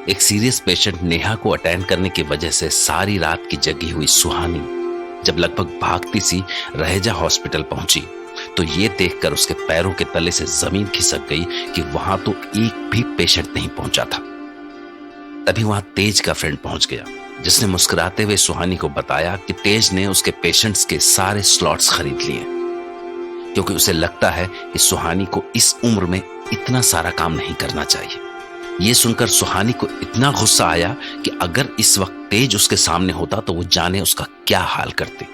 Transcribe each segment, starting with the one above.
एक serious patient Neha को attend करने की वजह से सारी रात की जगी हुई सुहानी जब लगभग भागती सी रहेजा हॉस्पिटल पहुंची तो ये देखकर उसके पैरों के तले से जमीन खिसक गई कि वहां तो एक भी पेशेंट नहीं पहुंचा था। तभी वहां तेज का फ्रेंड पहुंच गया, जिसने मुस्कुराते हुए सुहानी को बताया कि तेज ने उसके पेशेंट्स के सारे स्लॉट्स खरीद लिए, क्योंकि उसे लगता है कि सुहानी को इस उम्र में इतना सारा काम नहीं करना चाहिए। ये सुनकर सुहानी को इतना गुस्सा आया कि अगर इस वक्त तेज उसके सामने होता तो वो जाने उसका क्या हाल करती।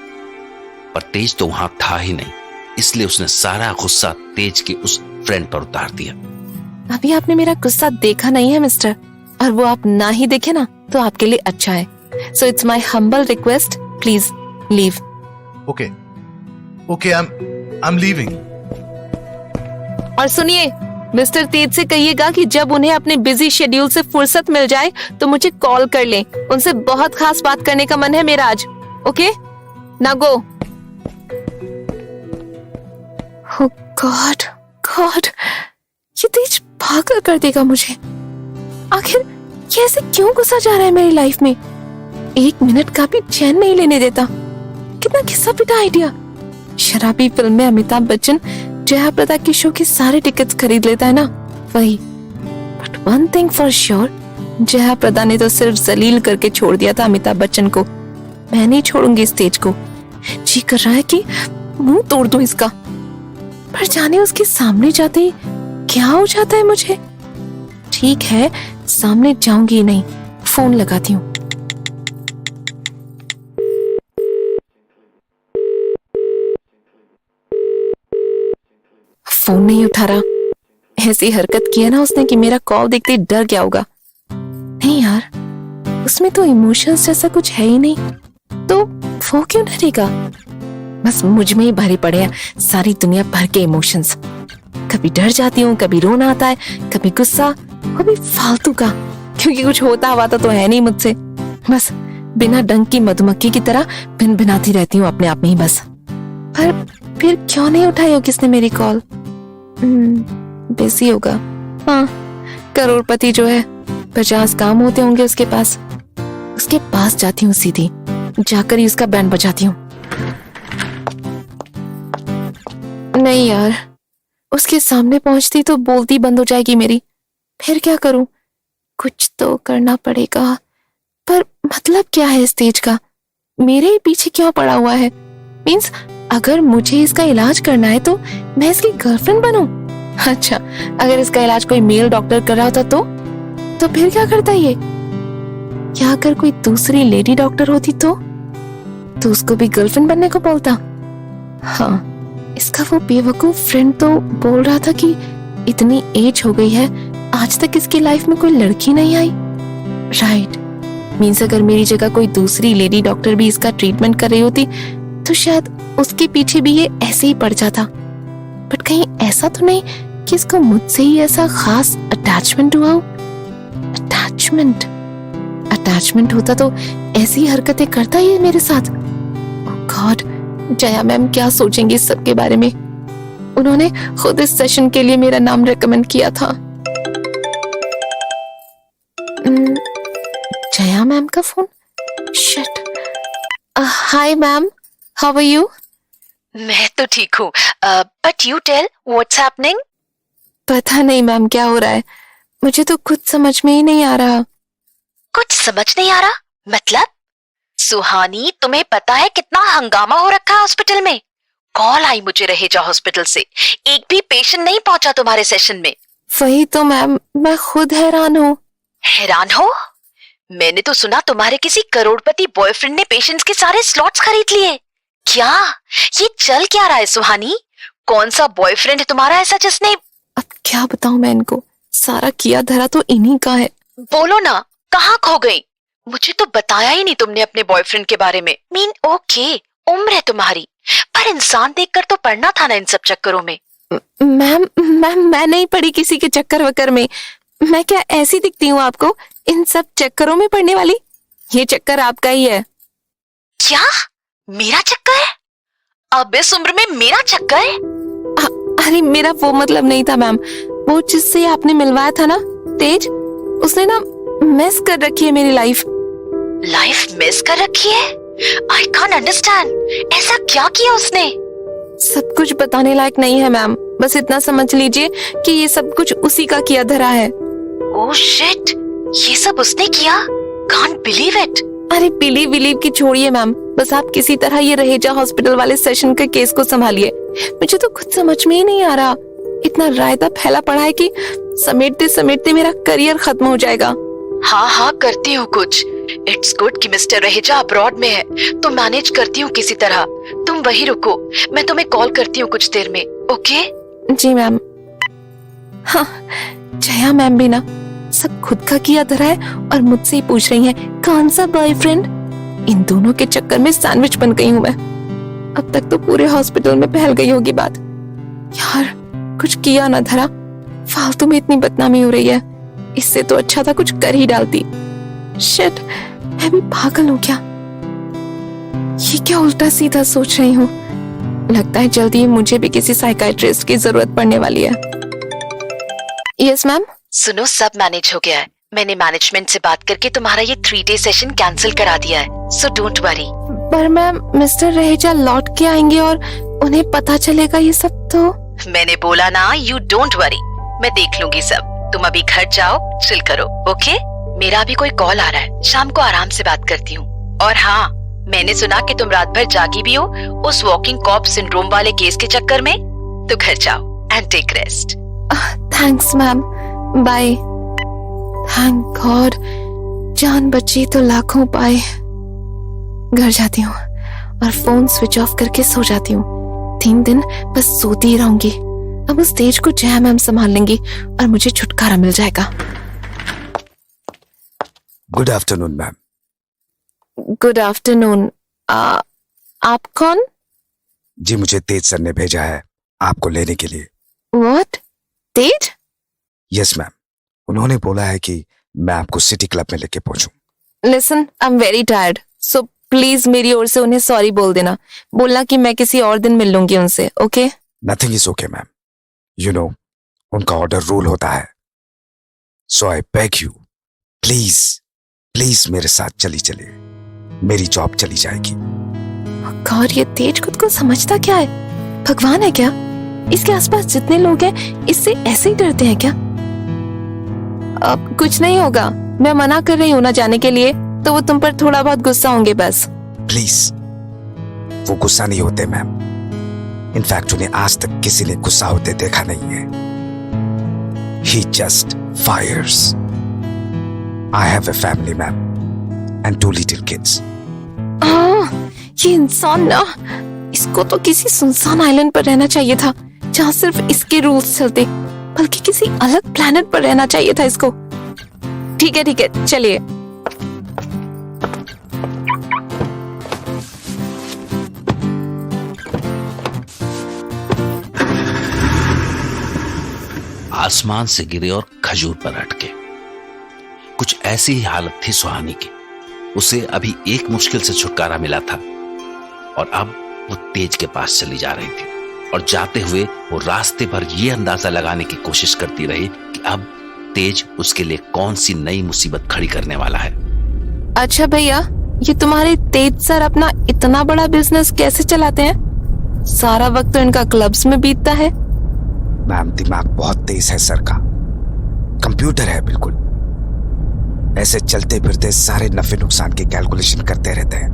पर तेज तो वहां था ही नहीं, इसलिए उसने सारा गुस्सा तेज के उस फ्रेंड पर उतार दिया। अभी आपने मेरा गुस्सा देखा नहीं है मिस्टर, और वो आप ना ही देखे ना तो आपके लिए अच्छा है। So it's my humble request, please leave. Okay, I am leaving. और सुनिए, मिस्टर तेज से कहिएगा कि जब उन्हें अपने बिजी शेड्यूल से फुर्सत मिल जाए तो मुझे कॉल कर लें। उनसे बहुत खास बात करने का मन है मेरा आज। ओके, ना गो। गॉड गॉड, ये तेज पागल कर देगा मुझे। आखिर ये ऐसे क्यों घुसा जा रहा है मेरी लाइफ में? एक मिनट का भी चैन नहीं लेने देता। कितना घिसा पिटा आइडिया। शराबी फिल्म में अमिताभ बच्चन जया प्रदा के शो के सारे टिकट्स खरीद लेता है ना, वही। But one thing for sure, Jaya Prada ने तो सिर्फ जलील करके छोड़ दिया था अमिताभ बच्चन को। मैं नहीं छोड़ूंगी इस तेज को। जी कर रहा है कि मुंह तोड़ दूं इसका, पर जाने उसके सामने जाते ही क्या हो जाता है मुझे। ठीक है, सामने जाऊंगी ही नहीं, फोन लगाती हूँ। फोन नहीं उठा रहा। ऐसी हरकत की है ना उसने कि मेरा कॉल देखते ही डर गया होगा। नहीं यार, उसमें तो इमोशंस जैसा कुछ है ही नहीं, तो वो क्यों डरेगा? बस मुझ में ही भरे पड़े हैं सारी दुनिया भर के इमोशंस। कभी डर जाती हूँ, कभी रोना आता है, कभी गुस्सा, कभी फालतू का, क्योंकि कुछ होता हुआ तो है नहीं मुझसे। बस बिना डंक की मधुमक्खी की तरह भिन भिनाती रहती हूँ अपने आप में ही बस। पर फिर क्यों नहीं उठाई हो किसने मेरी कॉल? बिजी होगा। हाँ, करोड़पति जो है, 50 काम होते होंगे उसके पास। उसके पास जाती हूँ सीधी, जाकर ही उसका बैंड बजाती हूँ। नहीं यार, उसके सामने पहुंचती तो बोलती बंद हो जाएगी मेरी। फिर क्या करूं? कुछ तो करना पड़ेगा। पर मतलब क्या है इस तेज का? मेरे ही पीछे क्यों पड़ा हुआ है? मीन्स अगर मुझे इसका इलाज करना है तो मैं इसकी गर्लफ्रेंड बनूं? अच्छा, अगर इसका इलाज कोई मेल डॉक्टर कर रहा होता तो फिर क्या करता ये? या अगर कोई दूसरी लेडी डॉक्टर होती तो उसको भी गर्लफ्रेंड बनने को बोलता? हाँ, इसका वो बेवकूफ फ्रेंड तो बोल रहा था कि इतनी एज हो गई है, आज तक इसकी लाइफ में कोई लड़की नहीं आई। राइट, मीन्स अगर मेरी जगह कोई दूसरी लेडी डॉक्टर भी इसका ट्रीटमेंट कर रही होती तो शायद उसके पीछे भी ये ऐसे ही पड़ जाता। बट कहीं ऐसा तो नहीं कि इसको मुझसे ही ऐसा खास अटैचमेंट हुआ हो? अटैचमेंट होता तो ऐसी हरकतें करता ही मेरे साथ। ओह गॉड, जया मैम क्या सोचेंगी इस सब के बारे में? उन्होंने खुद इस सेशन के लिए मेरा नाम रेकमेंड किया था। जया मैम का फोन। Shit. Hi ma'am, how are you? मैं तो ठीक हूँ, but you tell what's happening? पता नहीं मैम क्या हो रहा है, मुझे तो कुछ समझ में ही नहीं आ रहा। कुछ समझ नहीं आ रहा मतलब? सुहानी, तुम्हें पता है कितना हंगामा हो रखा है हॉस्पिटल में? कॉल आई मुझे रहेजा हॉस्पिटल से, एक भी पेशेंट नहीं पहुंचा तुम्हारे सेशन में। वही तो मैम, मैं खुद हैरान हूँ। हैरान हो? मैंने तो सुना तुम्हारे किसी करोड़पति बॉयफ्रेंड ने पेशेंट्स के सारे स्लॉट्स खरीद लिए। क्या ये चल क्या रहा है सुहानी? कौन सा बॉयफ्रेंड है तुम्हारा ऐसा जिसने? अब क्या बताऊं मैं इनको, सारा किया धरा तो इन्हीं का है। बोलो ना, कहाँ खो गई? मुझे तो बताया ही नहीं तुमने अपने बॉयफ्रेंड के बारे में। ओके, उम्र है तुम्हारी, पर इंसान देखकर तो पढ़ना था ना इन सब चक्करों में। मैम मैं नहीं पड़ी किसी के चक्कर वक्कर में। मैं क्या ऐसी दिखती हूँ आपको इन सब चक्करों में पड़ने वाली? ये चक्कर आपका ही है। क्या मेरा चक्कर? अब इस उम्र में मेरा चक्कर? अरे मेरा वो मतलब नहीं था मैम। वो जिससे आपने मिलवाया था ना, तेज, उसने ना मिस कर रखी है मेरी लाइफ। लाइफ मिस कर रखी है? आई कांट अंडरस्टैंड, ऐसा क्या किया उसने? सब कुछ बताने लायक नहीं है मैम, बस इतना समझ लीजिए कि ये सब कुछ उसी का किया धरा है। ओह शिट, ये सब उसने किया? Can't believe it. अरे बिलीव की छोड़िए मैम, बस आप किसी तरह ये रहेजा हॉस्पिटल वाले सेशन के केस को संभालिए। मुझे तो खुद समझ में ही नहीं आ रहा, इतना रायता फैला पड़ा है कि समेटते समेटते मेरा करियर खत्म हो जाएगा। हाँ करती हूँ कुछ। इट्स गुड कि मिस्टर रहेजा अब्रॉड में है, तो मैनेज करती हूँ किसी तरह। तुम वही रुको, मैं तुम्हें कॉल करती हूँ कुछ देर में। ओके? जी मैम। हाँ, जया मैम भी ना सब खुद का किया धरा है और मुझसे ही पूछ रही हैं कौन सा बॉयफ्रेंड। इन दोनों के चक्कर में सैंडविच बन गई हूँ मैं। अब तक तो पूरे हॉस्पिटल में फैल गई होगी बात। यार कुछ किया ना धरा, फालतू में इतनी बदनामी हो रही है। इससे तो अच्छा था कुछ कर ही डालती। शिट, मैं भी पागल हूँ क्या? ये क्या उल्टा सीधा सोच रही हूँ। लगता है जल्दी ही मुझे भी किसी साइकाइट्रिस्ट की जरूरत पड़ने वाली है। Yes ma'am. सुनो, सब मैनेज हो गया है। मैंने मैनेजमेंट से बात करके तुम्हारा ये 3-day सेशन कैंसिल करा दिया है, सो डोंट वरी। पर मैम मिस्टर रहेजा लौट के आएंगे और उन्हें पता चलेगा ये सब तो। मैंने बोला ना, यू डोंट वरी, मैं देख लूंगी सब। तुम अभी घर जाओ, चिल करो। ओके? मेरा भी कोई कॉल आ रहा है, शाम को आराम से बात करती हूँ। और हाँ, मैंने सुना कि तुम रात भर जागी भी हो उस वॉकिंग कॉप सिंड्रोम वाले केस के चक्कर में, तो घर जाओ and take rest. Thanks ma'am, bye. Thank God, जान बची तो लाखों पाए। घर जाती हूँ और फोन स्विच ऑफ करके सो जाती हूँ। 3 दिन बस सोती ही रहूंगी। अब उस स्टेज को जया मैम संभाल लेंगी और मुझे छुटकारा मिल जाएगा। Good afternoon ma'am. Good afternoon. आप कौन? जी, मुझे तेज सर ने भेजा है आपको लेने के लिए। व्हाट? तेज? यस मैम, उन्होंने बोला है कि मैं आपको सिटी क्लब में लेके पहुंचूं। Listen, I am very tired, so please मेरी ओर से उन्हें सॉरी बोल देना। बोलना कि मैं किसी और दिन मिल लूंगी उनसे। Okay? Nothing is okay ma'am, you know उनका ऑर्डर रूल होता है। सो आई बेग यू, प्लीज मेरे साथ चलिए, मेरी जॉब चली जाएगी। गॉड, ये तेज खुद को समझता क्या है? भगवान है क्या? इसके आसपास जितने लोग हैं इससे ऐसे ही डरते हैं क्या? अब कुछ नहीं होगा, मैं मना कर रही हूँ ना जाने के लिए, तो वो तुम पर थोड़ा बहुत गुस्सा होंगे बस। प्लीज, वो गुस्सा नहीं होते मैम। इनफैक्ट उन्हें आज तक किसी ने गुस्सा होते देखा नहीं है। He just fires. I have a family ma'am and 2 little kids. ये इंसान ना, इसको तो किसी सुनसान आइलैंड पर रहना चाहिए था जहाँ सिर्फ इसके रूल्स चलते, बल्कि किसी अलग प्लेनेट पर रहना चाहिए था इसको। ठीक है, चलिए। आसमान से गिरे और खजूर पर अटके। कुछ ऐसी ही हालत थी सुहानी की। उसे अभी एक मुश्किल से छुटकारा मिला था और अब वो तेज के पास चली जा रही थी, और जाते हुए वो रास्ते भर ये अंदाजा लगाने की कोशिश करती रही कि अब तेज उसके लिए कौन सी नई मुसीबत खड़ी करने वाला है। अच्छा भैया, ये तुम्हारे तेज सर अपना इतना बड़ा बिजनेस कैसे चलाते हैं? सारा वक्त तो इनका क्लब्स में बीतता है। मैम, दिमाग बहुत तेज है सर का, कंप्यूटर है बिल्कुल। ऐसे चलते फिरते सारे नफे नुकसान की कैलकुलेशन करते रहते हैं।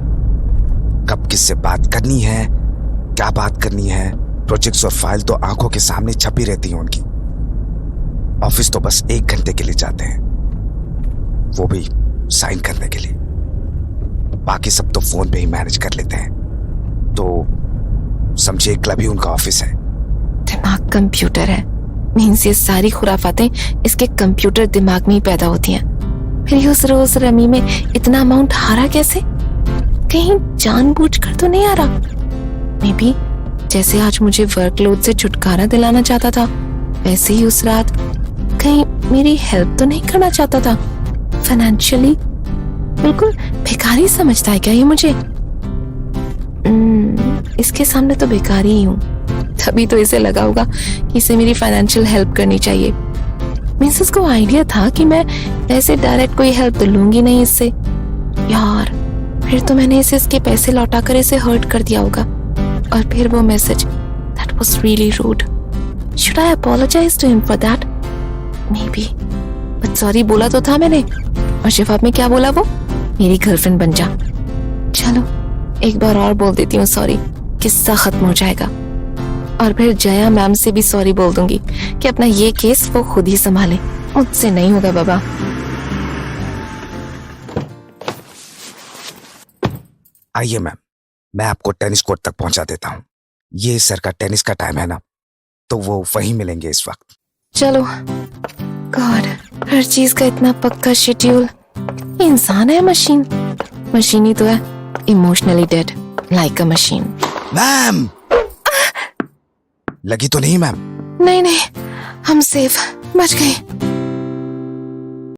कब किससे बात करनी है, क्या बात करनी है। प्रोजेक्ट्स और फाइल तो आंखों के सामने छपी रहती हैं उनकी। ऑफिस तो बस 1 घंटे के लिए जाते हैं, वो भी साइन करने के लिए। बाकी सब तो फोन पे ही मैनेज कर लेते हैं। तो समझिए क्लब ही उनका ऑफिस है। दिमाग कंप्यूटर है, मीन्स ये सारी खुराफातें इसके कंप्यूटर दिमाग में ही पैदा होती हैं। फिर ये उस रोज रमी में इतना अमाउंट हारा कैसे? कहीं जानबूझकर तो नहीं आ रहा? मे बी जैसे आज मुझे वर्कलोड से छुटकारा दिलाना चाहता था, वैसे ही उस रात कहीं मेरी हेल्प तो नहीं करना चाहता था फाइनेंशियली। बिल्कुल भिखारी समझता है क्या ये मुझे? इसके सामने तो भिखारी ही हूँ, तभी तो इसे लगा होगा कि इसे मेरी फाइनेंशियल हेल्प करनी चाहिए। मीन्स उसको आइडिया था कि मैं ऐसे डायरेक्ट कोई हेल्प तो लूंगी नहीं इससे। यार फिर तो मैंने इसे इसके पैसे लौटाकर इसे हर्ट कर दिया होगा। और फिर वो message, that was really rude. Should I apologize to him for that? Maybe, but sorry बोला तो था मैंने। और जवाब में क्या बोला वो? मेरी गर्लफ्रेंड बन जा। चलो एक बार और बोल देती हूँ सॉरी, किस्सा खत्म हो जाएगा। और फिर जया मैम से भी सॉरी बोल दूंगी कि अपना ये केस वो खुद ही संभाले, मुझसे नहीं होगा बाबा। आइए मैम, मैं आपको टेनिस कोर्ट तक पहुंचा देता हूँ। ये सर का टेनिस का टाइम है ना, तो वो वहीं मिलेंगे इस वक्त। चलो। गॉड, हर चीज का इतना पक्का शेड्यूल। इंसान है मशीन? मशीन ही तो है, इमोशनली डेड लाइक अ मशीन। मैम लगी तो नहीं मैम? नहीं नहीं, हम सेफ, बच गए।